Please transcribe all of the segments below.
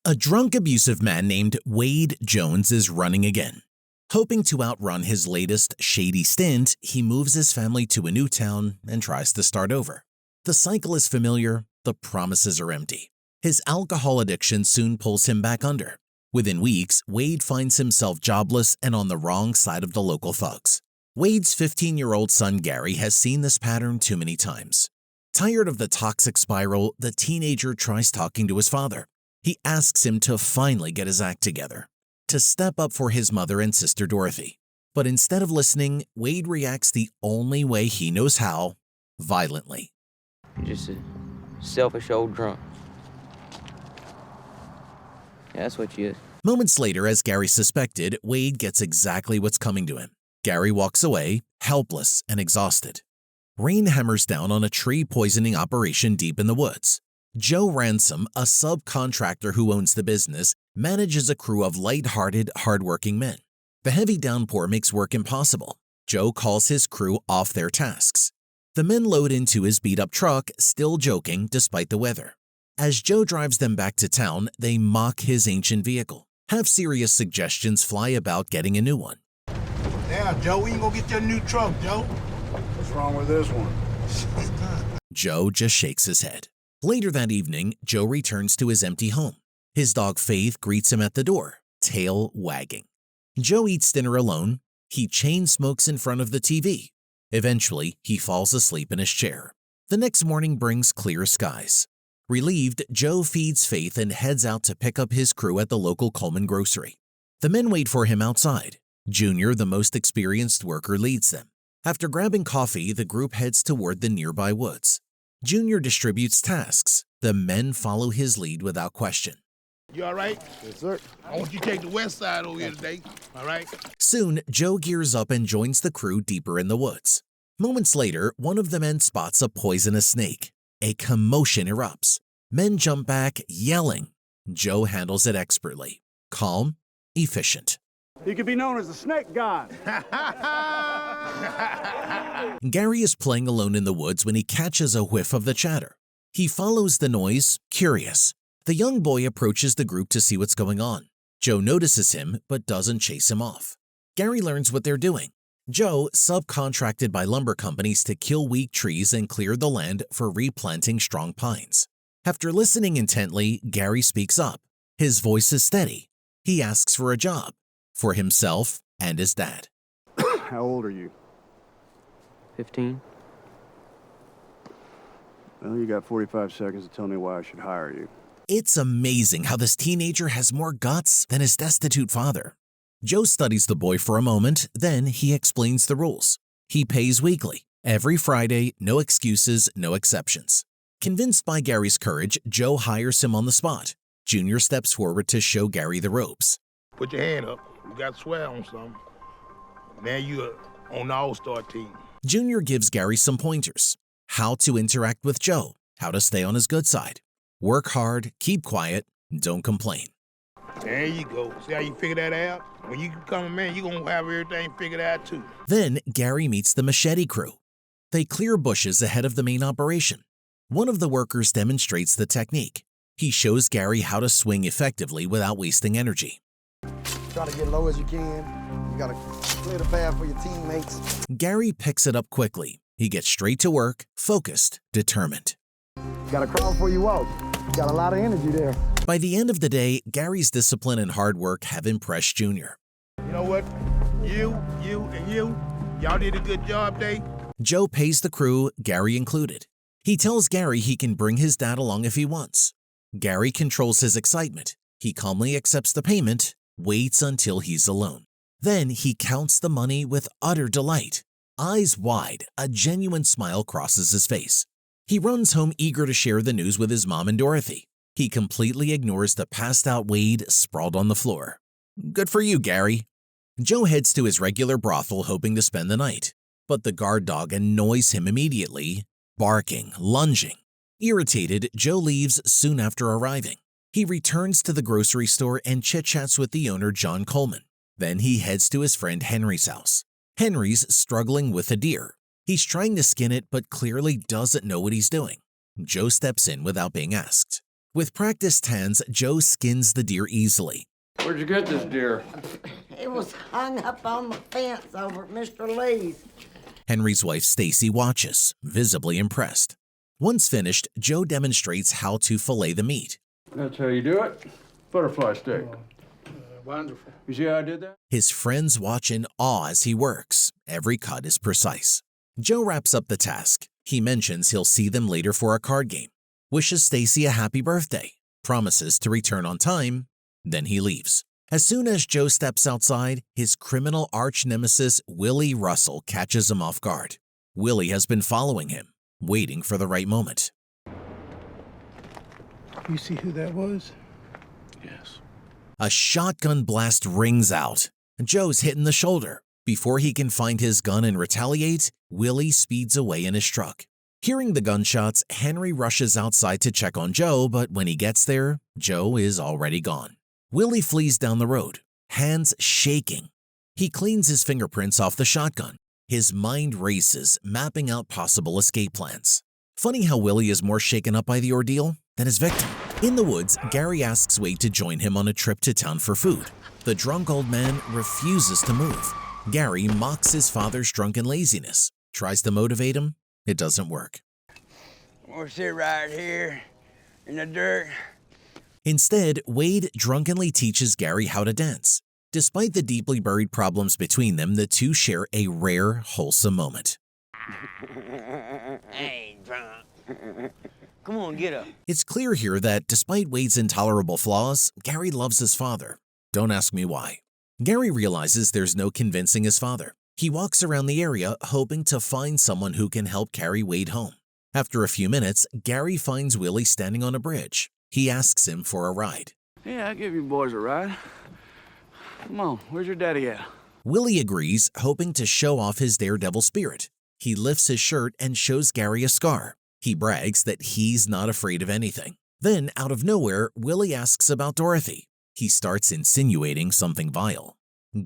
A drunk, abusive man named Wade Jones is running again. Hoping to outrun his latest shady stint, he moves his family to a new town and tries to start over. The cycle is familiar, the promises are empty. His alcohol addiction soon pulls him back under. Within weeks, Wade finds himself jobless and on the wrong side of the local thugs. Wade's 15-year-old son Gary has seen this pattern too many times. Tired of the toxic spiral, the teenager tries talking to his father. He asks him to finally get his act together, to step up for his mother and sister Dorothy. But instead of listening, Wade reacts the only way he knows how, violently. You're just a selfish old drunk. Yeah, that's what you is. Moments later, as Gary suspected, Wade gets exactly what's coming to him. Gary walks away, helpless and exhausted. Rain hammers down on a tree poisoning operation deep in the woods. Joe Ransom, a subcontractor who owns the business, manages a crew of light-hearted, hardworking men. The heavy downpour makes work impossible. Joe calls his crew off their tasks. The men load into his beat-up truck, still joking despite the weather. As Joe drives them back to town, they mock his ancient vehicle, have serious suggestions fly about getting a new one. Yeah, Joe, we ain't gonna get your new truck, Joe. What's wrong with this one? Joe just shakes his head. Later that evening, Joe returns to his empty home. His dog Faith greets him at the door, tail wagging. Joe eats dinner alone. He chain smokes in front of the TV. Eventually, he falls asleep in his chair. The next morning brings clear skies. Relieved, Joe feeds Faith and heads out to pick up his crew at the local Coleman grocery. The men wait for him outside. Junior, the most experienced worker, leads them. After grabbing coffee, the group heads toward the nearby woods. Junior distributes tasks. The men follow his lead without question. You all right? Yes, sir. I want you to take the west side over here today, all right? Soon, Joe gears up and joins the crew deeper in the woods. Moments later, one of the men spots a poisonous snake. A commotion erupts. Men jump back, yelling. Joe handles it expertly. Calm, efficient. He could be known as the snake god. Gary is playing alone in the woods when he catches a whiff of the chatter. He follows the noise, curious. The young boy approaches the group to see what's going on. Joe notices him but doesn't chase him off. Gary learns what they're doing. Joe subcontracted by lumber companies to kill weak trees and clear the land for replanting strong pines. After listening intently, Gary speaks up. His voice is steady. He asks for a job, for himself and his dad. How old are you? 15. Well, you got 45 seconds to tell me why I should hire you. It's amazing how this teenager has more guts than his destitute father. Joe studies the boy for a moment, then he explains the rules. He pays weekly, every Friday, no excuses, no exceptions. Convinced by Gary's courage, Joe hires him on the spot. Junior steps forward to show Gary the ropes. Put your hand up. You got to swear on something. Now you're on the all-star team. Junior gives Gary some pointers. How to interact with Joe, how to stay on his good side. Work hard, keep quiet, don't complain. There you go. See how you figure that out? When you become a man, you're going to have everything figured out too. Then Gary meets the machete crew. They clear bushes ahead of the main operation. One of the workers demonstrates the technique. He shows Gary how to swing effectively without wasting energy. Try to get low as you can. You gotta clear the path for your teammates. Gary picks it up quickly. He gets straight to work, focused, determined. You gotta crawl before you walk. You got a lot of energy there. By the end of the day, Gary's discipline and hard work have impressed Junior. You know what? You, and you, y'all did a good job today. Joe pays the crew, Gary included. He tells Gary he can bring his dad along if he wants. Gary controls his excitement. He calmly accepts the payment, waits until he's alone. Then he counts the money with utter delight. Eyes wide, a genuine smile crosses his face. He runs home eager to share the news with his mom and Dorothy. He completely ignores the passed-out Wade sprawled on the floor. Good for you, Gary. Joe heads to his regular brothel hoping to spend the night. But the guard dog annoys him immediately, barking, lunging. Irritated, Joe leaves soon after arriving. He returns to the grocery store and chit-chats with the owner, John Coleman. Then he heads to his friend Henry's house. Henry's struggling with a deer. He's trying to skin it but clearly doesn't know what he's doing. Joe steps in without being asked. With practiced hands, Joe skins the deer easily. Where'd you get this deer? It was hung up on the fence over at Mr. Lee's. Henry's wife Stacy watches, visibly impressed. Once finished, Joe demonstrates how to fillet the meat. That's how you do it. Butterfly steak. Wonderful. You see how I did that? His friends watch in awe as he works. Every cut is precise. Joe wraps up the task. He mentions he'll see them later for a card game, wishes Stacy a happy birthday, promises to return on time, then he leaves. As soon as Joe steps outside, his criminal arch-nemesis Willie Russell catches him off guard. Willie has been following him, waiting for the right moment. You see who that was? Yes. A shotgun blast rings out. Joe's hit in the shoulder. Before he can find his gun and retaliate, Willie speeds away in his truck. Hearing the gunshots, Henry rushes outside to check on Joe, but when he gets there, Joe is already gone. Willie flees down the road, hands shaking. He cleans his fingerprints off the shotgun. His mind races, mapping out possible escape plans. Funny how Willie is more shaken up by the ordeal than his victim. In the woods, Gary asks Wade to join him on a trip to town for food. The drunk old man refuses to move. Gary mocks his father's drunken laziness, tries to motivate him. It doesn't work. We'll sit right here in the dirt. Instead, Wade drunkenly teaches Gary how to dance. Despite the deeply buried problems between them, the two share a rare, wholesome moment. Hey, drunk. Come on, get up. It's clear here that despite Wade's intolerable flaws, Gary loves his father. Don't ask me why. Gary realizes there's no convincing his father. He walks around the area hoping to find someone who can help carry Wade home. After a few minutes, Gary finds Willie standing on a bridge. He asks him for a ride. Yeah, I'll give you boys a ride. Come on, where's your daddy at? Willie agrees, hoping to show off his daredevil spirit. He lifts his shirt and shows Gary a scar. He brags that he's not afraid of anything. Then, out of nowhere, Willie asks about Dorothy. He starts insinuating something vile.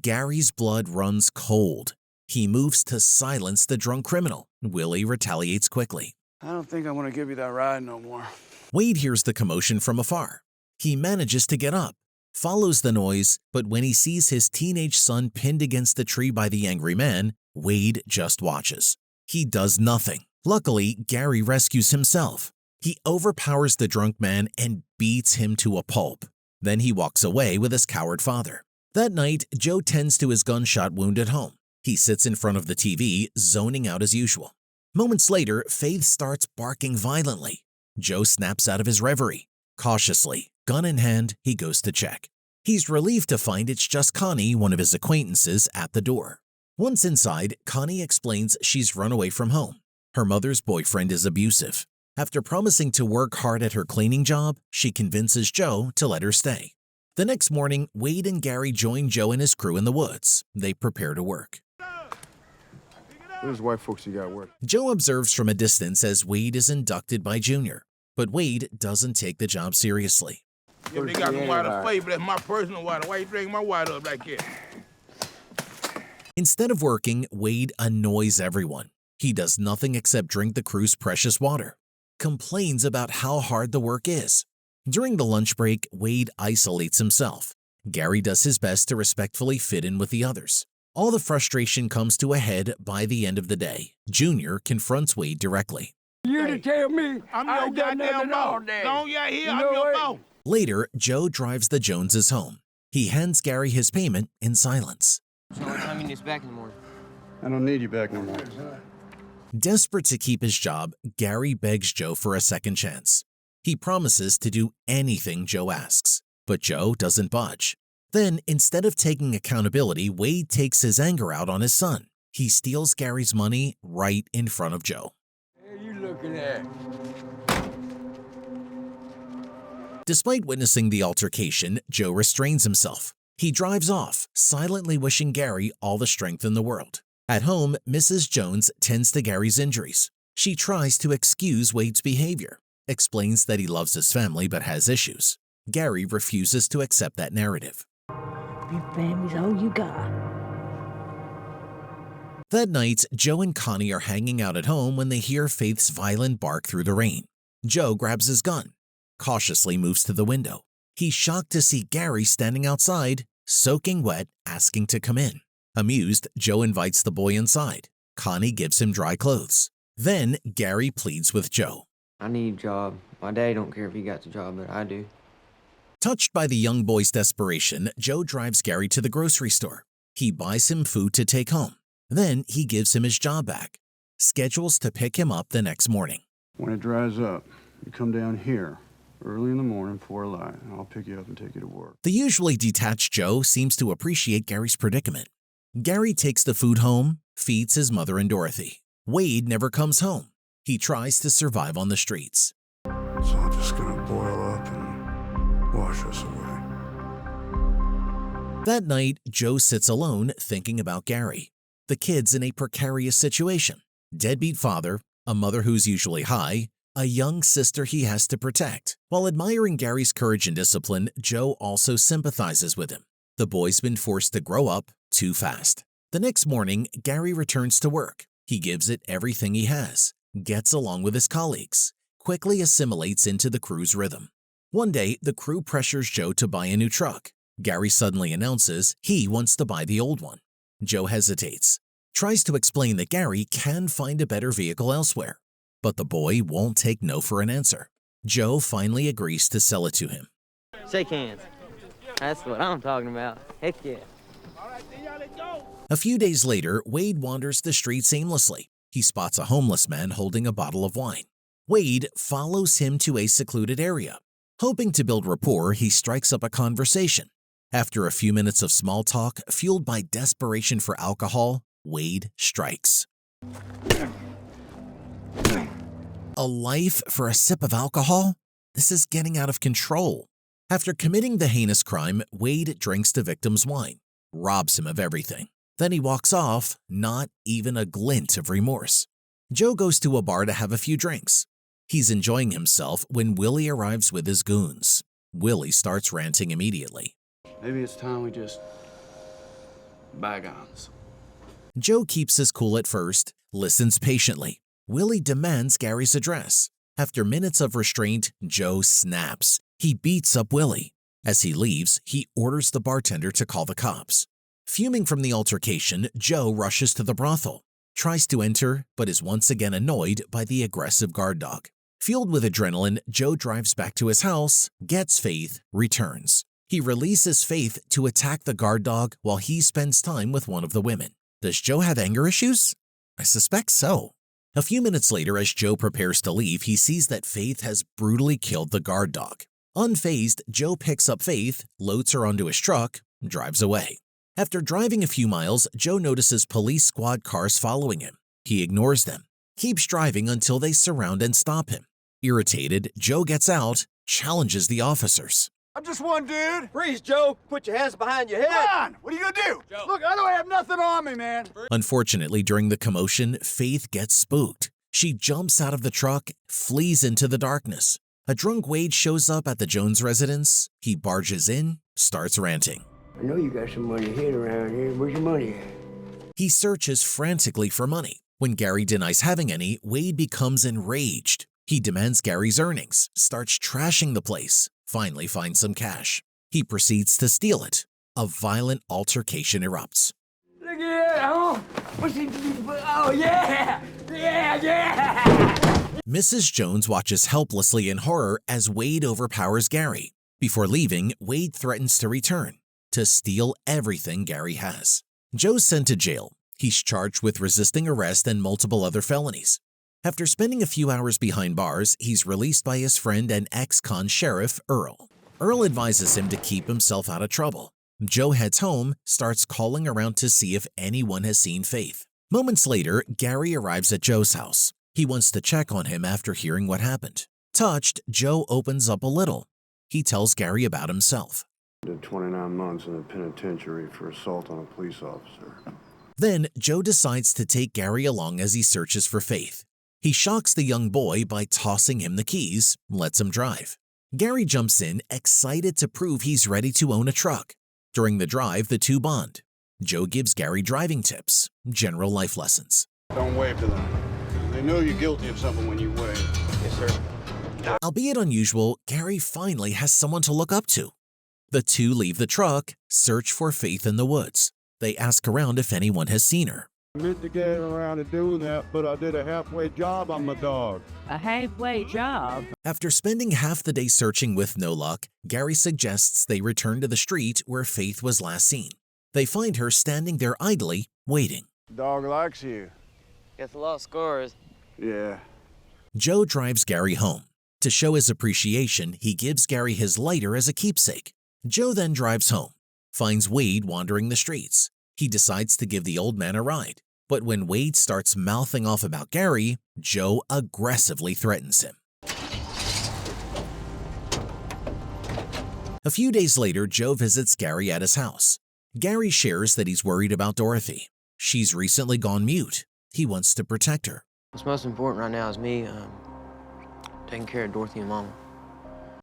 Gary's blood runs cold. He moves to silence the drunk criminal. Willie retaliates quickly. I don't think I want to give you that ride no more. Wade hears the commotion from afar. He manages to get up, follows the noise, but when he sees his teenage son pinned against the tree by the angry man, Wade just watches. He does nothing. Luckily, Gary rescues himself. He overpowers the drunk man and beats him to a pulp. Then he walks away with his coward father. That night, Joe tends to his gunshot wound at home. He sits in front of the TV, zoning out as usual. Moments later, Faith starts barking violently. Joe snaps out of his reverie. Cautiously, gun in hand, he goes to check. He's relieved to find it's just Connie, one of his acquaintances, at the door. Once inside, Connie explains she's run away from home. Her mother's boyfriend is abusive. After promising to work hard at her cleaning job, she convinces Joe to let her stay. The next morning, Wade and Gary join Joe and his crew in the woods. They prepare to work. Where's white folks you got work? Joe observes from a distance as Wade is inducted by Junior, but Wade doesn't take the job seriously. If they got some water for you, but that's my personal water. Why you drink my water up like that? Instead of working, Wade annoys everyone. He does nothing except drink the crew's precious water, complains about how hard the work is. During the lunch break, Wade isolates himself. Gary does his best to respectfully fit in with the others. All the frustration comes to a head by the end of the day. Junior confronts Wade directly. You to tell me I'm I your ain't done goddamn nothing all boss. day. Don't you hear? You I'm know your what? boss. Later, Joe drives the Joneses home. He hands Gary his payment in silence. So what time you need us back in the morning? I don't need you back no more. Desperate to keep his job, Gary begs Joe for a second chance. He promises to do anything Joe asks, but Joe doesn't budge. Then, instead of taking accountability, Wade takes his anger out on his son. He steals Gary's money right in front of Joe. What are you looking at? Despite witnessing the altercation, Joe restrains himself. He drives off, silently wishing Gary all the strength in the world. At home, Mrs. Jones tends to Gary's injuries. She tries to excuse Wade's behavior, explains that he loves his family but has issues. Gary refuses to accept that narrative. Your family's all you got. That night, Joe and Connie are hanging out at home when they hear Faith's violent bark through the rain. Joe grabs his gun. cautiously moves to the window. He's shocked to see Gary standing outside, soaking wet, asking to come in. Amused, Joe invites the boy inside. Connie gives him dry clothes. Then Gary pleads with Joe. I need a job. My daddy don't care if he got the job, but I do. Touched by the young boy's desperation, Joe drives Gary to the grocery store. He buys him food to take home. Then he gives him his job back. Schedules to pick him up the next morning. When it dries up, you come down here early in the morning before light, and I'll pick you up and take you to work. The usually detached Joe seems to appreciate Gary's predicament. Gary takes the food home, feeds his mother and Dorothy. Wade never comes home. He tries to survive on the streets. It's all just gonna boil up and wash us away. That night, Joe sits alone thinking about Gary. The kid's in a precarious situation. Deadbeat father, a mother who's usually high, a young sister he has to protect. While admiring Gary's courage and discipline, Joe also sympathizes with him. The boy's been forced to grow up too fast. The next morning, Gary returns to work. He gives it everything he has, gets along with his colleagues, quickly assimilates into the crew's rhythm. One day, the crew pressures Joe to buy a new truck. Gary suddenly announces he wants to buy the old one. Joe hesitates, tries to explain that Gary can find a better vehicle elsewhere, but the boy won't take no for an answer. Joe finally agrees to sell it to him. Shake hands. That's what I'm talking about. Heck yeah. A few days later, Wade wanders the streets aimlessly. He spots a homeless man holding a bottle of wine. Wade follows him to a secluded area. Hoping to build rapport, he strikes up a conversation. After a few minutes of small talk, fueled by desperation for alcohol, Wade strikes. A life for a sip of alcohol? This is getting out of control. After committing the heinous crime, Wade drinks the victim's wine, robs him of everything. Then he walks off, not even a glint of remorse. Joe goes to a bar to have a few drinks. He's enjoying himself when Willie arrives with his goons. Willie starts ranting immediately. Maybe it's time we just bygones. Joe keeps his cool at first, listens patiently. Willie demands Gary's address. After minutes of restraint, Joe snaps. He beats up Willie. As he leaves, he orders the bartender to call the cops. Fuming from the altercation, Joe rushes to the brothel, tries to enter, but is once again annoyed by the aggressive guard dog. Fueled with adrenaline, Joe drives back to his house, gets Faith, returns. He releases Faith to attack the guard dog while he spends time with one of the women. Does Joe have anger issues? I suspect so. A few minutes later, as Joe prepares to leave, he sees that Faith has brutally killed the guard dog. Unfazed, Joe picks up Faith, loads her onto his truck, and drives away. After driving a few miles, Joe notices police squad cars following him. He ignores them, keeps driving until they surround and stop him. Irritated, Joe gets out, challenges the officers. I'm just one dude. Freeze, Joe. Put your hands behind your head. Come on. What are you gonna do? Joe. Look, I don't have nothing on me, man. Unfortunately, during the commotion, Faith gets spooked. She jumps out of the truck, flees into the darkness. A drunk Wade shows up at the Jones residence. He barges in, starts ranting. I know you got some money hid around here. Where's your money at? He searches frantically for money. When Gary denies having any, Wade becomes enraged. He demands Gary's earnings, starts trashing the place, finally finds some cash. He proceeds to steal it. A violent altercation erupts. Look at that, huh? What's he doing? Oh, yeah! Yeah! Mrs. Jones watches helplessly in horror as Wade overpowers Gary. Before leaving, Wade threatens to return, to steal everything Gary has. Joe's sent to jail. He's charged with resisting arrest and multiple other felonies. After spending a few hours behind bars, he's released by his friend and ex-con sheriff, Earl. Earl advises him to keep himself out of trouble. Joe heads home, starts calling around to see if anyone has seen Faith. Moments later, Gary arrives at Joe's house. He wants to check on him after hearing what happened. Touched, Joe opens up a little. He tells Gary about himself. Did 29 months in the penitentiary for assault on a police officer. Then, Joe decides to take Gary along as he searches for Faith. He shocks the young boy by tossing him the keys, lets him drive. Gary jumps in, excited to prove he's ready to own a truck. During the drive, the two bond. Joe gives Gary driving tips, general life lessons. Don't wave to them. They know you're guilty of something when you wave. Yes, sir. Albeit unusual, Gary finally has someone to look up to. The two leave the truck, search for Faith in the woods. They ask around if anyone has seen her. I meant to get around to doing that, but I did a halfway job on my dog. A halfway job? After spending half the day searching with no luck, Gary suggests they return to the street where Faith was last seen. They find her standing there idly, waiting. Dog likes you. Gets a lot of scores. Yeah. Joe drives Gary home. To show his appreciation, he gives Gary his lighter as a keepsake. Joe then drives home, finds Wade wandering the streets. He decides to give the old man a ride, but when Wade starts mouthing off about Gary, Joe aggressively threatens him. A few days later, Joe visits Gary at his house. Gary shares that he's worried about Dorothy. She's recently gone mute. He wants to protect her. What's most important right now is me taking care of Dorothy and Mama.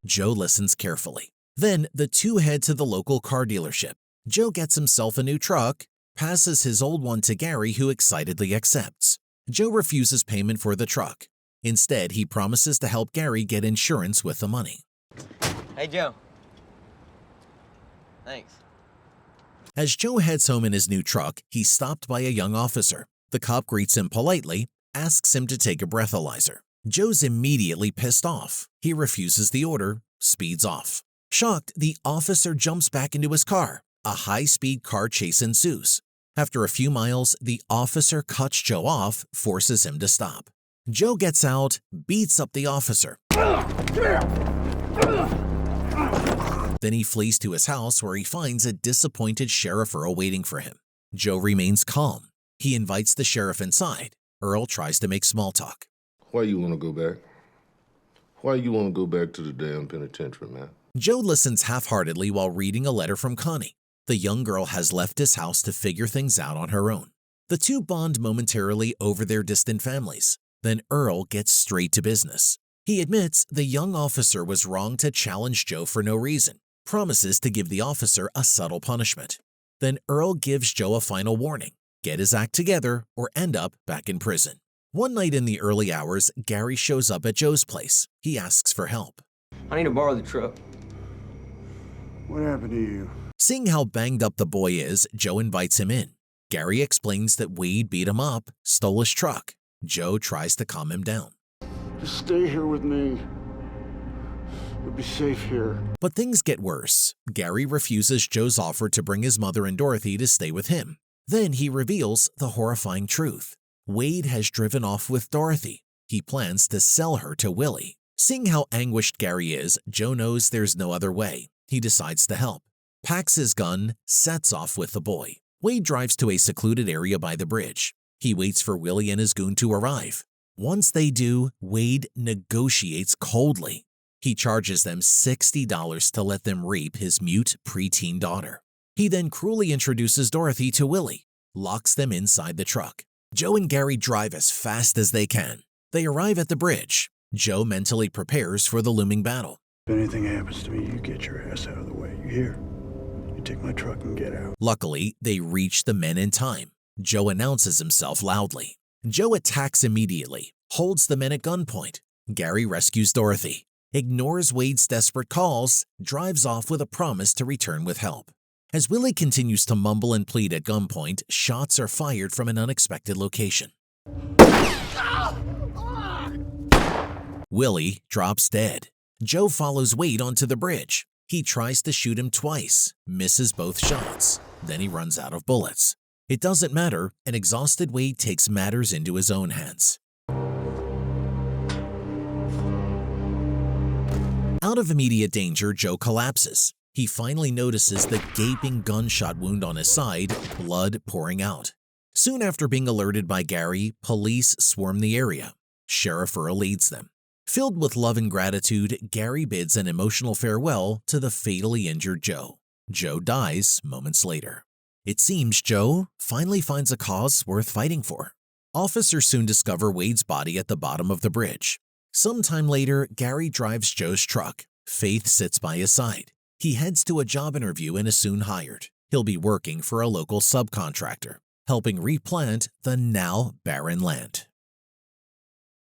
Joe listens carefully. Then the two head to the local car dealership. Joe gets himself a new truck, passes his old one to Gary, who excitedly accepts. Joe refuses payment for the truck. Instead, he promises to help Gary get insurance with the money. Hey, Joe. Thanks. As Joe heads home in his new truck, he's stopped by a young officer. The cop greets him politely, asks him to take a breathalyzer. Joe's immediately pissed off. He refuses the order, speeds off. Shocked, the officer jumps back into his car. A high-speed car chase ensues. After a few miles, the officer cuts Joe off, forces him to stop. Joe gets out, beats up the officer. Then he flees to his house where he finds a disappointed sheriff Earl waiting for him. Joe remains calm. He invites the sheriff inside. Earl tries to make small talk. Why you want to go back? Why you want to go back to the damn penitentiary, man? Joe listens half-heartedly while reading a letter from Connie. The young girl has left his house to figure things out on her own. The two bond momentarily over their distant families. Then Earl gets straight to business. He admits the young officer was wrong to challenge Joe for no reason, promises to give the officer a subtle punishment. Then Earl gives Joe a final warning: get his act together or end up back in prison. One night in the early hours, Gary shows up at Joe's place. He asks for help. I need to borrow the truck. What happened to you? Seeing how banged up the boy is, Joe invites him in. Gary explains that Wade beat him up, stole his truck. Joe tries to calm him down. Just stay here with me. You'll be safe here. But things get worse. Gary refuses Joe's offer to bring his mother and Dorothy to stay with him. Then he reveals the horrifying truth. Wade has driven off with Dorothy. He plans to sell her to Willie. Seeing how anguished Gary is, Joe knows there's no other way. He decides to help. Packs his gun, sets off with the boy. Wade drives to a secluded area by the bridge. He waits for Willie and his goon to arrive. Once they do, Wade negotiates coldly. He charges them $60 to let them rape his mute preteen daughter. He then cruelly introduces Dorothy to Willie, locks them inside the truck. Joe and Gary drive as fast as they can. They arrive at the bridge. Joe mentally prepares for the looming battle. If anything happens to me, you get your ass out of the way. You hear? You take my truck and get out. Luckily, they reach the men in time. Joe announces himself loudly. Joe attacks immediately, holds the men at gunpoint. Gary rescues Dorothy, ignores Wade's desperate calls, drives off with a promise to return with help. As Willie continues to mumble and plead at gunpoint, shots are fired from an unexpected location. Willie drops dead. Joe follows Wade onto the bridge. He tries to shoot him twice, misses both shots. Then he runs out of bullets. It doesn't matter, an exhausted Wade takes matters into his own hands. Out of immediate danger, Joe collapses. He finally notices the gaping gunshot wound on his side, blood pouring out. Soon after being alerted by Gary, police swarm the area. Sheriff Earl leads them. Filled with love and gratitude, Gary bids an emotional farewell to the fatally injured Joe. Joe dies moments later. It seems Joe finally finds a cause worth fighting for. Officers soon discover Wade's body at the bottom of the bridge. Sometime later, Gary drives Joe's truck. Faith sits by his side. He heads to a job interview and is soon hired. He'll be working for a local subcontractor, helping replant the now barren land.